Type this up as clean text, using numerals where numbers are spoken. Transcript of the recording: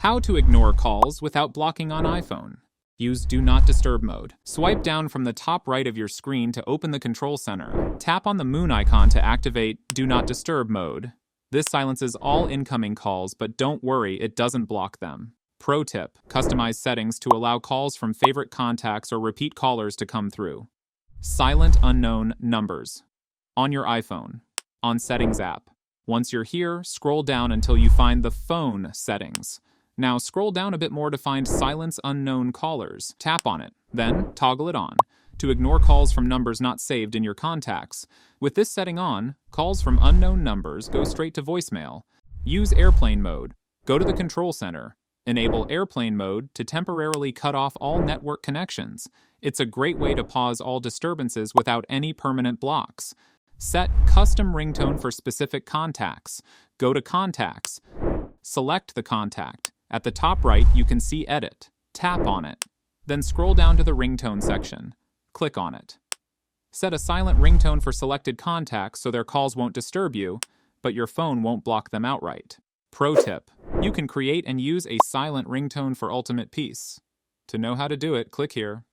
How to ignore calls without blocking on iPhone. Use Do Not Disturb mode. Swipe down from the top right of your screen to open the control center. Tap on the moon icon to activate Do Not Disturb mode. This silences all incoming calls, but don't worry, it doesn't block them. Pro tip: customize settings to allow calls from favorite contacts or repeat callers to come through. Silent unknown numbers. On your iPhone. On Settings app. Once you're here, scroll down until you find the Phone settings. Now scroll down a bit more to find Silence Unknown Callers. Tap on it, then toggle it on to ignore calls from numbers not saved in your contacts. With this setting on, calls from unknown numbers go straight to voicemail. Use airplane mode. Go to the control center. Enable airplane mode to temporarily cut off all network connections. It's a great way to pause all disturbances without any permanent blocks. Set custom ringtone for specific contacts. Go to Contacts. Select the contact. At the top right, you can see Edit. Tap on it. Then scroll down to the ringtone section. Click on it. Set a silent ringtone for selected contacts so their calls won't disturb you, but your phone won't block them outright. Pro tip: you can create and use a silent ringtone for ultimate peace. To know how to do it, click here.